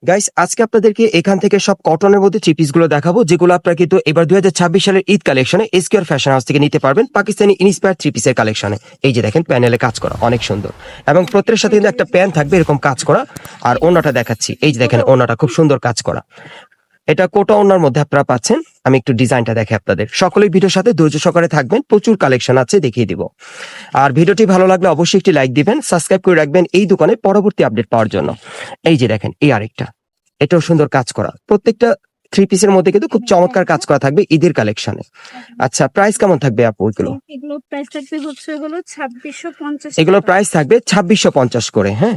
Guys আজকে আপনাদেরকে এখান থেকে সব কটনের মধ্যে থ্রি পিস গুলো দেখাবো, যেগুলো আপনারা কিন্তু এবার 2026 সালের ঈদ কালেকশনে এসকেআর ফ্যাশন হাউস থেকে নিতে পারবেন। পাকিস্তানি ইন্সপায়ার থ্রি পিসের কালেকশনে এই যে দেখেন প্যানেলে কাজ করা অনেক সুন্দর, এবং প্রত্যেকের সাথে কিন্তু একটা প্যান থাকবে এরকম কাজ করা। আর ওনাটা দেখাচ্ছি, এই যে দেখেন ওনাটা খুব সুন্দর কাজ করা। এটা কোটা ওনার মধ্যে আপনারা পাচ্ছেন। আমি একটু ডিজাইনটা দেখে আপনাদের, সকলেই ভিডিওর সাথে ধৈর্য সহকারে থাকবেন, প্রচুর কালেকশন আছে দেখিয়ে দিব। আর ভিডিওটি ভালো লাগলে অবশ্যই একটি লাইক দিবেন, সাবস্ক্রাইব করে রাখবেন এই দোকানে পরবর্তী আপডেট পাওয়ার জন্য। এই যে দেখেন এই আরেকটা, এটাও সুন্দর কাজ করা। প্রত্যেকটা থ্রি পিসের মধ্যে কিন্তু খুব চমৎকার কাজ করা থাকবে ঈদের কালেকশনে। আচ্ছা, প্রাইস কেমন থাকবে আপু এগুলো? এগুলো প্রাইস থাকবে হচ্ছে হলো 2650। এগুলোর প্রাইস থাকবে 2650 করে। হ্যাঁ,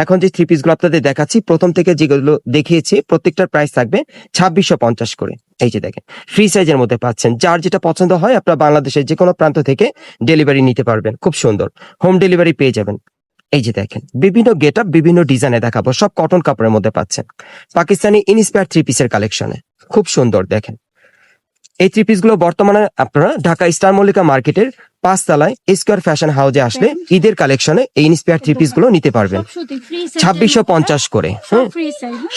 এখন যে থ্রি পিস গুলো আপনাদের দেখাচ্ছি, প্রথম থেকে যেগুলো দেখিয়েছি প্রত্যেকটার প্রাইস থাকবে 2650 করে। এই যে দেখেন ফ্রি সাইজের মধ্যে পাচ্ছেন, যার যেটা পছন্দ হয় আপনারা বাংলাদেশের যে কোনো প্রান্ত থেকে ডেলিভারি নিতে পারবেন, খুব সুন্দর হোম ডেলিভারি পেয়ে যাবেন। এই যে দেখেন বিভিন্ন গেট আপ বিভিন্ন ডিজাইনে দেখাবো, সব কটন কাপড়ের মধ্যে পাচ্ছেন। পাকিস্তানি ইন্সপায়ার থ্রি পিসের কালেকশনে খুব সুন্দর দেখেন। এই থ্রি পিস গুলো বর্তমানে আপনারা ঢাকা স্টার মল্লিকা মার্কেটের 5 তলায় স্কয়ার ফ্যাশন হাউসে আসলে ঈদের কালেকশনে এই ইন্সপায়ার থ্রি পিস গুলো নিতে পারবেন 2650 করে।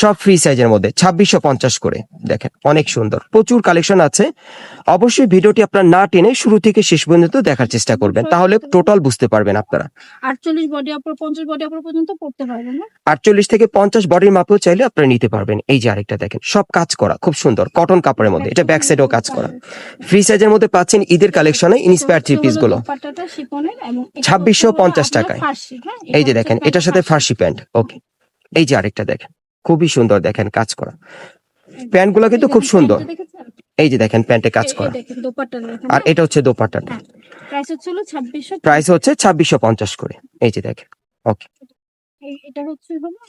সব ফ্রি সাইজের মধ্যে 2650 করে। দেখেন অনেক সুন্দর, প্রচুর কালেকশন আছে। অবশ্যই ভিডিওটি আপনারা না টেনে শুরু থেকে শেষ পর্যন্ত দেখার চেষ্টা করবেন, তাহলে টোটাল বুঝতে পারবেন আপনারা। 48 বডি আপর 50 বডি আপর পর্যন্ত পড়তে পারবেন না। 48 থেকে 50 বডির মাপেও চাইলে আপনারা নিতে পারবেন। এই যে আরেকটা দেখেন, সব কাজ করা খুব সুন্দর কটন কাপড়ের মধ্যে, এটা ব্যাক সাইডেও কাজ করা। ফ্রি সাইজের মধ্যে পাচ্ছেন ঈদের কালেকশনে ইন্সপায়ার থ্রি পিস গুলো 2650 টাকায়। এই যে দেখেন এটার সাথে ফার্সি প্যান্ট। ওকে, এই যে আরেকটা দেখেন খুবই সুন্দর, দেখেন কাজ করা প্যান্ট গুলো কিন্তু খুব সুন্দর। এই যে দেখেন প্যান্টে কাজ করা, আর এটা হচ্ছে দোপাট্টাটা। প্রাইস হচ্ছে হলো 2600। প্রাইস হচ্ছে 2650 করে। এই যে দেখেন। ওকে, এটা হচ্ছে হলো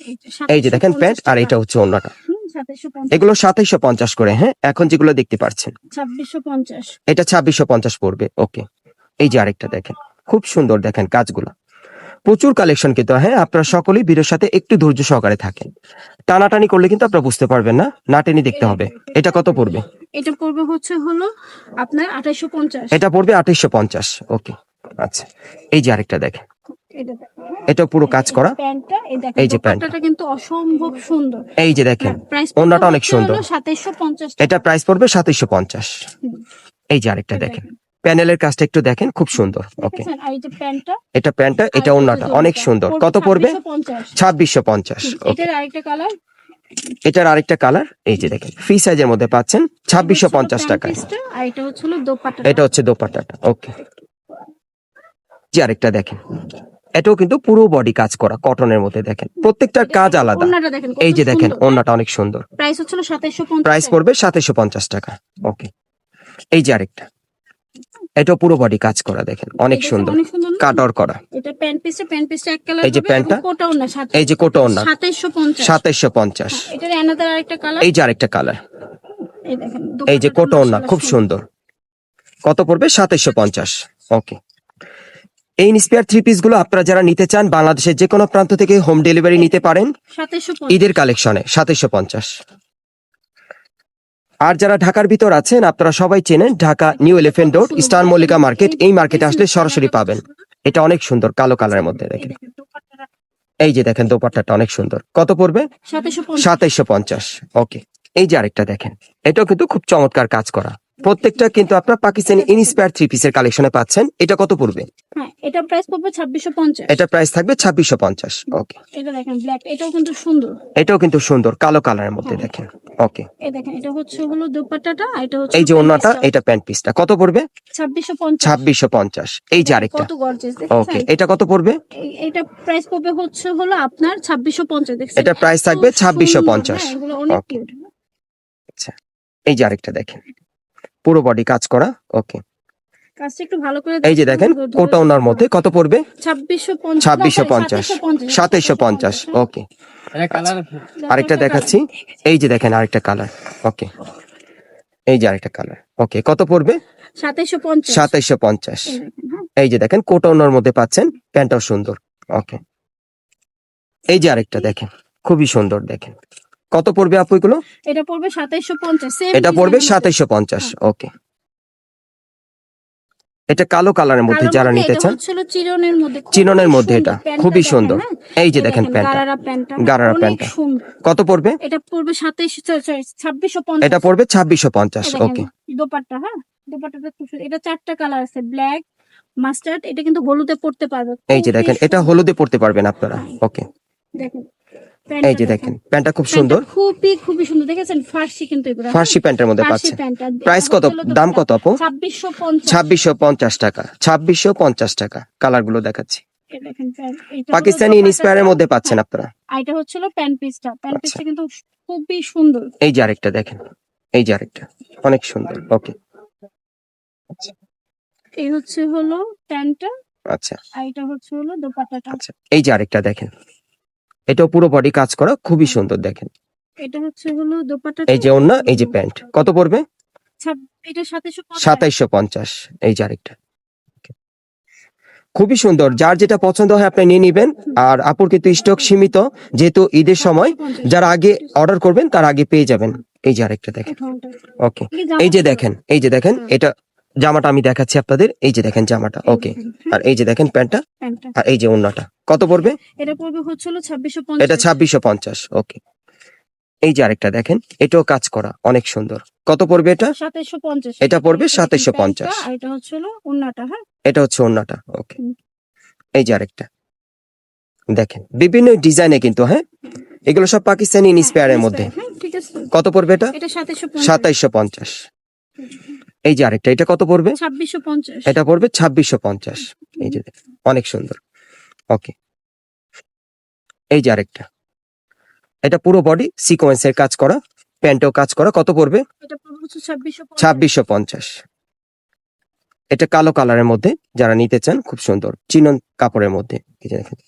এই যে দেখেন প্যান্ট, আর এটা হচ্ছে ওন্নাটা। 2750। এগুলো 2750 করে। হ্যাঁ, এখন যেগুলো দেখতে পাচ্ছেন 2650। এটা 2650 পড়বে। ওকে, এই যে আরেকটা দেখেন খুব সুন্দর, দেখেন কাজগুলো প্রচুর কালেকশন কিন্তু। হ্যাঁ, আপনারা সকলেই ভিডিওর সাথে একটু ধৈর্য সহকারে থাকেন, টানাটানি করলে কিন্তু আপনারা বুঝতে পারবেন না, না টেনে দেখতে হবে। এটা কত পড়বে? এটা পড়বে হচ্ছে হলো আপনার 2850। এটা পড়বে 2850। ওকে, আচ্ছা, এই যে আরেকটা দেখেন, এটা দেখেন, এটা পুরো কাজ করা। প্যান্টটা এই দেখেন, এই যে প্যান্ট, দোপাট্টাটা কিন্তু অসম্ভব সুন্দর। এই যে দেখেন প্রাইস ওন্নাটা অনেক সুন্দর। 2750। এটা প্রাইস পড়বে 2750। এই যে আরেকটা দেখেন, প্যানেলের কাজটা একটু দেখেন খুব সুন্দর। ওকে, আর এই যে প্যান্টটা, এটা প্যান্টটা, এটা ওন্নাটা অনেক সুন্দর। কত পড়বে? 2650। ওকে, এটার আরেকটা কালার, এটার আরেকটা কালার। এই যে দেখেন ফ্রি সাইজের মধ্যে পাচ্ছেন 2650 টাকায়। আর এটা হচ্ছে হলো দোপাট্টা। এটা হচ্ছে দোপাট্টাটা। ওকে, যে আরেকটা দেখেন, এটাও কিন্তু পুরো বডি কাজ করা কটনের মধ্যে। দেখেন প্রত্যেকটার কাজ আলাদা। ওন্নাটা দেখেন, এই যে দেখেন ওন্নাটা অনেক সুন্দর। প্রাইস হচ্ছে হলো 2750। প্রাইস পড়বে 2750 টাকা। ওকে, এই যে আরেকটা, এটাও পুরো বডি কাজ করা। দেখেন অনেক সুন্দর, কাটর করা। এটা প্যান্ট পিসটা এক কালার। এই যে প্যান্টটা, কোটা ওন্না সাথে, এই যে কোটা ওন্না 2750। 2750। এটার অ্যানাদার আরেকটা কালার, এই যে আরেকটা কালার, এই দেখেন এই যে কোটা ওন্না খুব সুন্দর। কত পড়বে? 2750। ওকে, এই ইন্সপায়ার থ্রি পিস গুলো আপনারা যারা নিতে চান বাংলাদেশের যে কোনো প্রান্ত থেকে হোম ডেলিভারি নিতে পারেন 2750 ঈদের কালেকশনে 2750। আর যারা ঢাকার ভিতর আছেন আপনারা সবাই চেনেন Dhaka new elephant road star Mallika market, এই মার্কেটে আসলে সরাসরি পাবেন। এটা অনেক সুন্দর কালো কালারের মধ্যে। দেখেন এই যে দেখেন দোপাট্টাটা অনেক সুন্দর। কত পড়বে? 2750। ওকে, এই যে আরেকটা দেখেন, এটাও কিন্তু খুব চমৎকার কাজ করা। প্রত্যেকটা কিন্তু আপনার পাকিস্তানি ইন্সপায়ার থ্রি পিসের কালেকশনে পাচ্ছেন। এটা কত পড়বে? হ্যাঁ, এটা প্রাইস পড়বে 2650। এটা প্রাইস থাকবে 2650। ওকে, এটা দেখেন ব্ল্যাক, এটাও কিন্তু সুন্দর। এটাও কিন্তু সুন্দর কালো কালারের মধ্যে। দেখেন ওকে, এই দেখেন এটা হচ্ছে হলো দোপাট্টাটা, এটা হচ্ছে এই যে ওন্নাটা, এটা প্যান্ট পিসটা। কত পড়বে? 2650। 2650। এই যে আরেকটা। কত গর্জিয়াস ওকে, দেখেন। এটা কত পড়বে? এটা প্রাইস পড়বে হচ্ছে হলো আপনার 2650। দেখছেন এটা প্রাইস থাকবে 2650। হ্যাঁ, এগুলো অনেক ওকে, কিউট। আচ্ছা, এই যে আরেকটা দেখেন পুরো বডি কাজ করা। ওকে, কাজটা একটু ভালো করে এই যে দেখেন কোটা ওনার মধ্যে। কত পড়বে? 2650। 2650। 2750। ওকে, আরেকটা দেখাচ্ছি। এই যে দেখেন আরেকটা কালার। ওকে, এই যে আরেকটা কালার। ওকে, কত পড়বে? 2750। 2750। এই যে দেখেন কোটা ওনার মধ্যে পাচ্ছেন, প্যান্টটাও সুন্দর। ওকে, এই যে আরেকটা দেখেন খুবই সুন্দর। দেখেন কত পড়বে আপু এগুলো? এটা পড়বে 2750। এটা পড়বে 2750। ওকে, এটা কালো কালারের মধ্যে কালোর যারা মধ্যে নিতে এটা চান, হচ্ছে হলো চিরনের মধ্যে, খুবই চিননের মধ্যে সুন্দর। এটা প্যান্টটা খুবই দেখেন, সুন্দর। হ্যাঁ? এই যে দেখেন প্যান্টটা, গারারা প্যান্টটা, গারারা অনেক প্যান্টটা সুন্দর। কত পড়বে? এটা পড়বে 2650। এটা পড়বে 2650। এই দেখেন ওকে, দোপাট্টা, হ্যাঁ দোপাট্টাটা খুব সুন্দর। এটা 4টা কালার আছে, ব্ল্যাক, মাস্টার্ড, এটা কিন্তু হলুদে পড়তে পারবে, এই যে খুবই দেখেন এটা সুন্দর। হলুদে পড়তে পারবেন আপনারা। হ্যাঁ, ওকে, দেখেন এই যে প্যান্টটা দেখেন প্যান্টটা খুব সুন্দর, খুবই খুবই সুন্দর, দেখেছেন ফার্সি কিন্তু এগুলো, ফার্সি প্যান্টের মধ্যে ফার্সি পাচ্ছেন। প্যান্টটা। প্রাইস কত, দাম কত আপু? 2650। 2650 টাকা, 2650 টাকা। কালার গুলো দেখাচ্ছি, এই দেখেন প্যান্ট, এটা হলো পাকিস্তানি দোপাট্টাটা, ইন্সপায়ারের মধ্যে পাচ্ছেন হ্যাঁ, আপনারা। আর এটা হচ্ছে হলো প্যান্ট পিসটা, প্যান্ট আচ্ছা, পিসটা কিন্তু খুবই সুন্দর। এই যে আরেকটা দেখেন, এই যে আরেকটা অনেক সুন্দর। ওকে, এই হচ্ছে হলো প্যান্টটা, আচ্ছা আর এটা হচ্ছে হলো দোপাট্টাটা। আচ্ছা, এই যে আরেকটা দেখেন, এটাও পুরো বডি কাজ করা, খুবই সুন্দর। দেখেন এটা হচ্ছে হলো দোপাট্টাটা, এই যে ওড়না, এই যে প্যান্ট, কত পড়বে? এটা 2750। 2750। এই যে আরেকটা খুবই সুন্দর, যার যেটা পছন্দ হয় আপনি নিয়ে নিবেন। আর আপুর কিন্তু স্টক সীমিত, যেহেতু ঈদের সময় 750 যারা আগে অর্ডার করবেন তার আগে পেয়ে যাবেন। এই যে আরেকটা দেখেন। ওকে, এই যে দেখেন, এই যে দেখেন, এটা জামাটা আমি দেখাচ্ছি আপনাদের। এই যে দেখেন জামাটা। ওকে, আর এই যে দেখেন প্যান্টটা, প্যান্টটা, আর এই যে ওড়নাটা কত পড়বে? এটা পড়বে হচ্ছে হলো 2650। এটা 2650। ওকে, এই যে আরেকটা দেখেন, এটাও কাজ করা, অনেক সুন্দর। কত পড়বে এটা? 2750। এটা পড়বে এটা দেখেন 2750। প্যান্টটা, আর এটা হচ্ছে হলো ওড়নাটা, হ্যাঁ। এটা হচ্ছে ওড়নাটা। ওকে, হুম। এই যে আরেকটা দেখেন, বিভিন্ন ডিজাইনে কিন্তু, হ্যাঁ এগুলো সব পাকিস্তানি ইন্সপায়ারের মধ্যে। হ্যাঁ, ঠিক আছে। কত পড়বে এটা? এটা 2750। 2750। এই যে আরেকটা, এটা কত পড়বে? 2650। এটা পড়বে 2650। এই যে দেখেন, অনেক সুন্দর। ওকে, এই যে আরেকটা, এটা পুরো বডি সিকোয়েন্সের কাজ করা, প্যান্টেও কাজ করা, কত পড়বে? এটা পড়বে হচ্ছে 2650। 2650। এটা কালো কালারের মধ্যে যারা নিতে চান, খুব সুন্দর চিনন কাপড়ের মধ্যে। এই যে দেখেন,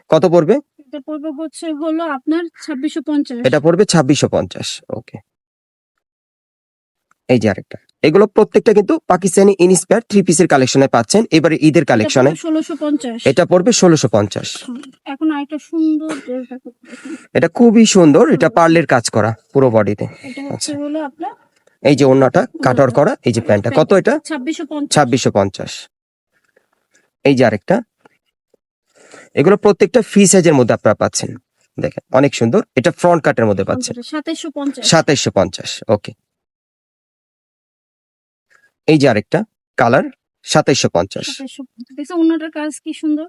কত পড়বে? এটা পড়বে হচ্ছে হলো আপনার 2650। এটা পড়বে 2650। ওকে, এই যে আরেকটা, এগুলো প্রত্যেকটা কিন্তু পাকিস্তানি ইন্সপায়ার 3 পিসের কালেকশনে পাচ্ছেন এবারে ঈদের কালেকশনে। 1650। এটা পড়বে 1650। এখন আরেকটা সুন্দর ড্রেস দেখো, এটা খুবই সুন্দর, এটা পার্লের কাজ করা পুরো বডিতে। এটা হচ্ছে হলো আপনার এই যে ওড়নাটা কাটওয়ার করা, এই যে প্যান্টটা, কত এটা? 2650। 2650। এই যে আরেকটা, এগুলো প্রত্যেকটা ফ্রি সাইজের মধ্যে আপনারা পাচ্ছেন। দেখেন অনেক সুন্দর, এটা ফ্রন্ট কাটের মধ্যে পাচ্ছেন। 2750। 2750। ওকে, এই যে আরেকটা কালার, 2750। 2750 দেখছো ওনাটার কাজ কি সুন্দর।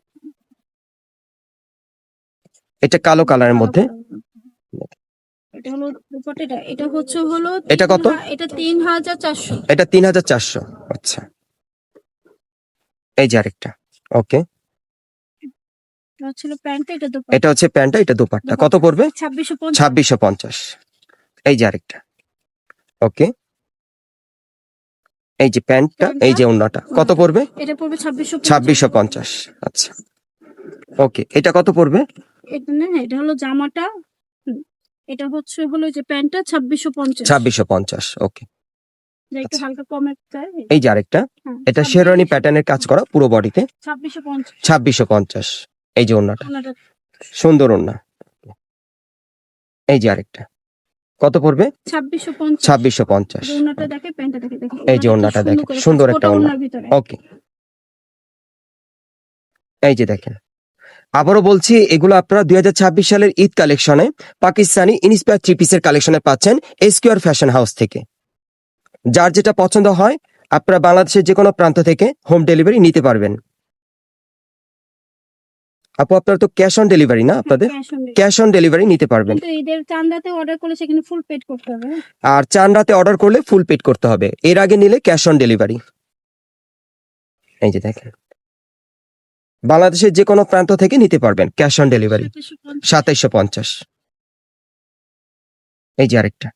এটা কালো কালারের মধ্যে। এটা হলো দুপাট্টাটা, এটা হচ্ছে হলো এটা কত? এটা 3400। এটা 3400। আচ্ছা, এই যে আরেকটা। ওকে, এটা হচ্ছে প্যান্ট, এটা দুপাট্টা, এটা হচ্ছে প্যান্টটা, এটা দোপাট্টা, কত পড়বে? 2650। 2650। এই যে আরেকটা। ওকে, এই যে প্যান্টটা, এই যে ওড়নাটা, কত পড়বে? এটা পড়বে 2650। 2650। আচ্ছা, ওকে, এটা কত পড়বে? এটা না, এটা হলো জামাটা, এটা হচ্ছে হলো যে প্যান্টটা 2650। 2650। ওকে, যা একটু হালকা কমে চাই। এই যে আরেকটা, হ্যাঁ, এটা শেরওয়ানি প্যাটার্নের কাজ করা পুরো বডিতে, 2650। 2650। এই যে ওড়নাটা, ওনাটা সুন্দর ওড়না। এই যে আরেকটা, কত পড়বে? 2650। 2650। ওনাটা দেখে, প্যান্টটা দেখে, দেখে এই যে ওড়নাটা দেখে, সুন্দর একটা ওড়না। ওনার ভিতরে। ওকে, এই যে দেখেন, আবারও বলছি এগুলো আপনারা 2026 সালের ঈদ কালেকশনে পাকিস্তানি ইন্সপায়ার 3 পিসের কালেকশনে পাচ্ছেন এসকিউআর ফ্যাশন হাউস থেকে। যার যেটা পছন্দ হয় আপনারা বাংলাদেশের যে কোনো প্রান্ত থেকে হোম ডেলিভারি নিতে পারবেন। আপু আপনারা তো ক্যাশ অন ডেলিভারি না আপনাদের? ক্যাশ অন ডেলিভারি নিতে পারবেন। কিন্তু ঈদের চাঁদাতে অর্ডার করলে সেখানে ফুল পেড করতে হবে। আর চান রাতে অর্ডার করলে ফুল পেড করতে হবে, এর আগে নিলে ক্যাশ অন ডেলিভারি। এই যে দেখেন, বাংলাদেশের যে কোনো প্রান্ত থেকে নিতে পারবেন ক্যাশ অন ডেলিভারি। 2750। এই যে আরেকটা।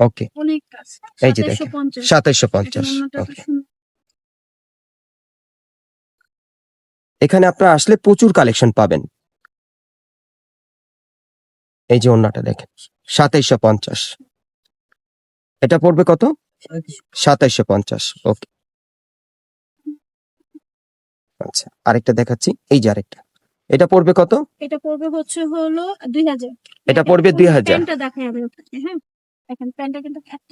ওকে, অনেক কাজ। এই যে দেখেন, 2750। 2750। ওনাটা তো ওকে, সুন্দর। এখানে আপনারা আসলে প্রচুর কালেকশন পাবেন। এই যে ওড়নাটা দেখেন, 2750। এটা পড়বে কত? 2750। ওকে, আচ্ছা, আরেকটা দেখাচ্ছি। এই যে আরেকটা, এটা পড়বে কত? এটা পড়বে হচ্ছে হলো 2000। এটা পড়বে 2000। প্যান্টটা দেখাই আমি আপনাকে, হ্যাঁ দেখেন প্যান্টটা কিন্তু এত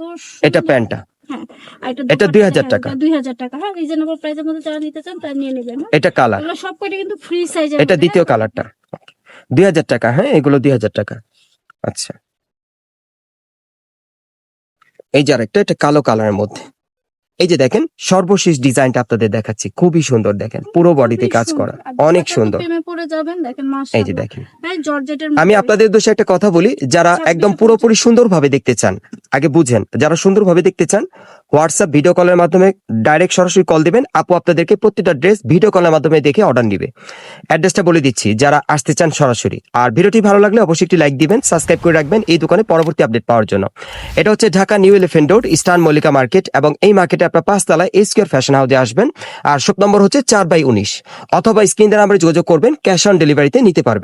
এটা সুন্দর। প্যান্টটা, হ্যাঁ, আর এটা দুপাট্টা 2000 দেখেন, টাকা। এটা 2000 টাকা। হ্যাঁ, রিজনেবল প্রাইসের মধ্যে যারা নিতে চান তারা নিয়ে নেবেন। হ্যাঁ, এটা কালার, এগুলো সব কয়টা কিন্তু ফ্রি সাইজের এটা মধ্যে। দ্বিতীয় হ্যাঁ, কালারটা 2000 টাকা। হ্যাঁ, এগুলো 2000 টাকা। আচ্ছা, এই যে আরেকটা, এটা কালো কালারের মধ্যে। এই যে দেখেন সর্বশেষ ডিজাইনটা আপনাদের দেখাচ্ছি, খুবই সুন্দর, দেখেন পুরো বডিতে খুবই কাজ সুন্দর। করা, আর অনেক দুপাট্টা তো সুন্দর। প্রেমে পড়ে যাবেন, দেখেন এই যে মাশাআল্লাহ। দেখেন, হ্যাঁ, জর্জেটের আমি মধ্যে। আপনাদের দোষে একটা কথা বলি, যারা একদম 2650 পুরোপুরি সুন্দরভাবে দেখতে চান, আগে বুঝেন, যারা সুন্দরভাবে দেখতে চান হোয়াটসঅ্যাপ ভিডিও কলের মাধ্যমে ডাইরেক্ট সরাসরি কল দিবেন, আপু আপনাদেরকে প্রত্যেকটা ড্রেস ভিডিও কলের মাধ্যমে দেখে অর্ডার নিবে। অ্যাড্রেসটা বলে দিচ্ছি যারা আসতে চান সরাসরি। আর ভিডিওটি ভালো লাগলে অবশ্যই একটি লাইক দিবেন, সাবস্ক্রাইব করে রাখবেন এই দোকানে পরবর্তী আপডেট পাওয়ার জন্য। এটা হচ্ছে Dhaka new elephant road, eastern Mallika market, এবং এই মার্কেটে আপনার 5 তলায় স্কয়ার ফ্যাশন হাউসে আসবেন। আর শপ নম্বর হচ্ছে 4/19, অথবা স্ক্রিন দ্বারা আমরা যোগাযোগ করবেন, ক্যাশ অন ডেলিভারিতে নিতে পারবেন।